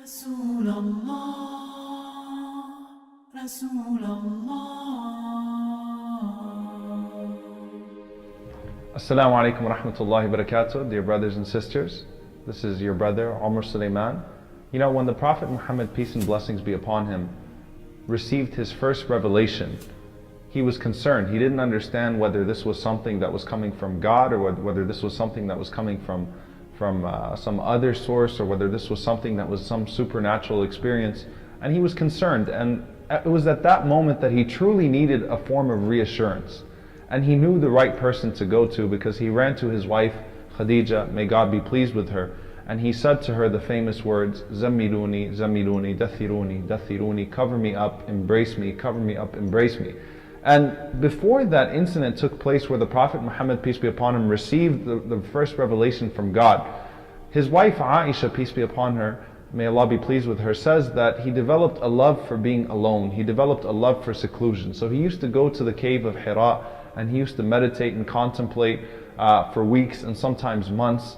رسول الله رسول الله. Assalamu alaikum wa rahmatullahi wa barakatuh, dear brothers and sisters. This is your brother, Omar Suleiman. You know, when the Prophet Muhammad, peace and blessings be upon him, received his first revelation, he was concerned. He didn't understand whether this was something that was coming from God or whether this was something that was coming from some other source, or whether this was something that was some supernatural experience. And he was concerned, and it was at that moment that he truly needed a form of reassurance. And he knew the right person to go to, because he ran to his wife Khadija, may God be pleased with her, and he said to her the famous words, Zammiluni, Zammiluni, Dathiruni, Dathiruni, cover me up, embrace me, cover me up, embrace me. And before that incident took place where the Prophet Muhammad, peace be upon him, received the first revelation from God, his wife Aisha, peace be upon her, may Allah be pleased with her, says that he developed a love for being alone. He developed a love for seclusion. So he used to go to the cave of Hira, and he used to meditate and contemplate for weeks and sometimes months,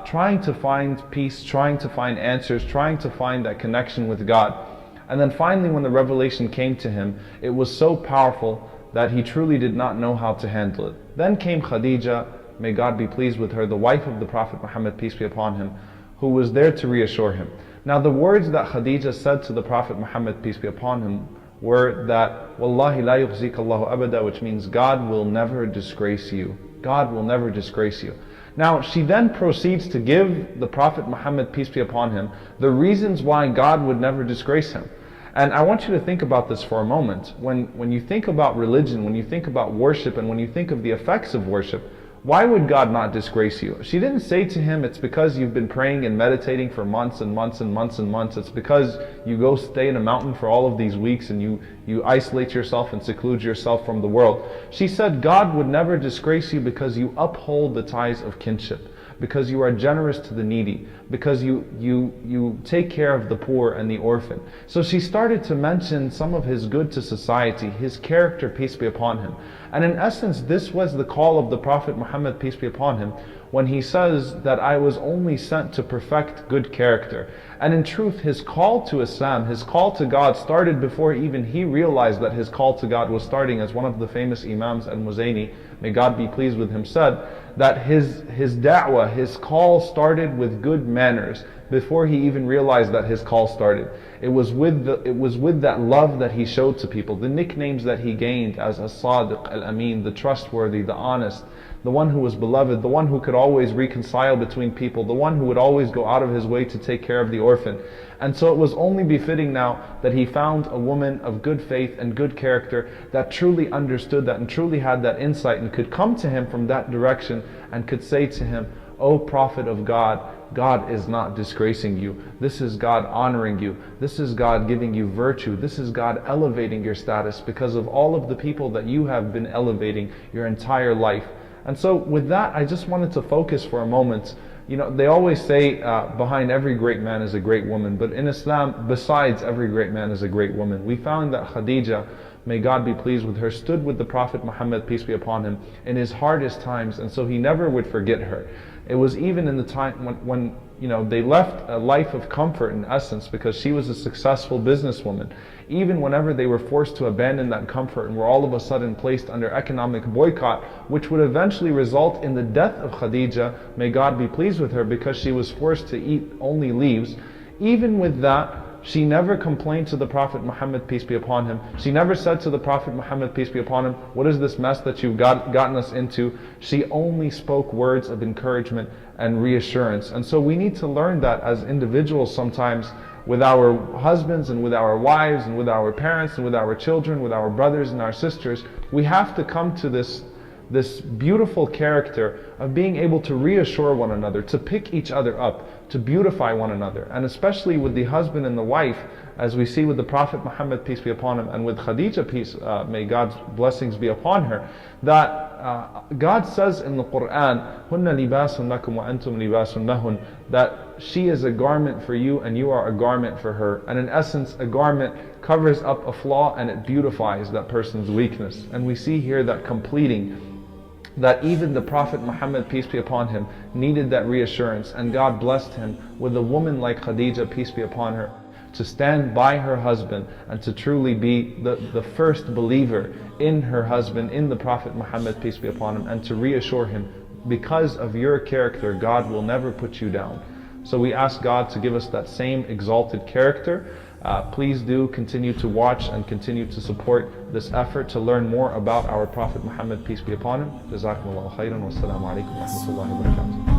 trying to find peace, trying to find answers, trying to find that connection with God. And then finally, when the revelation came to him, it was so powerful that he truly did not know how to handle it. Then came Khadija, may God be pleased with her, the wife of the Prophet Muhammad, peace be upon him, who was there to reassure him. Now the words that Khadija said to the Prophet Muhammad, peace be upon him, were that, Wallahi la yukhzika Allahu abada, which means God will never disgrace you. God will never disgrace you. Now she then proceeds to give the Prophet Muhammad, peace be upon him, the reasons why God would never disgrace him. And I want you to think about this for a moment. When you think about religion, when you think about worship, and when you think of the effects of worship, why would God not disgrace you? She didn't say to him, it's because you've been praying and meditating for months and months and months and months. It's because you go stay in a mountain for all of these weeks and you isolate yourself and seclude yourself from the world. She said, God would never disgrace you because you uphold the ties of kinship, because you are generous to the needy, because you take care of the poor and the orphan. So she started to mention some of his good to society, his character, peace be upon him. And in essence, this was the call of the Prophet Muhammad, peace be upon him, when he says that I was only sent to perfect good character. And in truth, his call to Islam, his call to God, started before even he realized that his call to God was starting. As one of the famous Imams, Al-Muzayni, may God be pleased with him, said that his da'wah, his call started with good manners before he even realized that his call started. It was with that love that he showed to people, the nicknames that he gained as As-Sadiq, Al-Amin, the trustworthy, the honest, the one who was beloved, the one who could always reconcile between people, the one who would always go out of his way to take care of the orphan. And so it was only befitting now that he found a woman of good faith and good character that truly understood that and truly had that insight and could come to him from that direction and could say to him, O Prophet of God, God is not disgracing you. This is God honoring you. This is God giving you virtue. This is God elevating your status because of all of the people that you have been elevating your entire life. And so with that, I just wanted to focus for a moment. You know, they always say behind every great man is a great woman, but in Islam, besides every great man is a great woman. We found that Khadija, may God be pleased with her, stood with the Prophet Muhammad, peace be upon him, in his hardest times, and so he never would forget her. It was even in the time when you know, they left a life of comfort in essence because she was a successful businesswoman. Even whenever they were forced to abandon that comfort and were all of a sudden placed under economic boycott, which would eventually result in the death of Khadija, may God be pleased with her, because she was forced to eat only leaves. Even with that, she never complained to the Prophet Muhammad, peace be upon him. She never said to the Prophet Muhammad, peace be upon him, what is this mess that you've gotten us into? She only spoke words of encouragement and reassurance. And so we need to learn that as individuals sometimes, with our husbands and with our wives and with our parents and with our children, with our brothers and our sisters. We have to come to this beautiful character of being able to reassure one another, to pick each other up, to beautify one another. And especially with the husband and the wife, as we see with the Prophet Muhammad, peace be upon him, and with Khadija, peace, may God's blessings be upon her, that God says in the Quran, "Hunna libasun lakum wa antum libasun lahun," that she is a garment for you and you are a garment for her. And in essence, a garment covers up a flaw and it beautifies that person's weakness. And we see here that completing that even the Prophet Muhammad, peace be upon him, needed that reassurance, and God blessed him with a woman like Khadija, peace be upon her, to stand by her husband and to truly be the first believer in her husband, in the Prophet Muhammad, peace be upon him, and to reassure him, because of your character, God will never put you down. So we ask God to give us that same exalted character. Please do continue to watch and continue to support this effort to learn more about our Prophet Muhammad, peace be upon him. Jazakumullahu khairan. Wassalamu alaikum wa rahmatullahi wa barakatuh.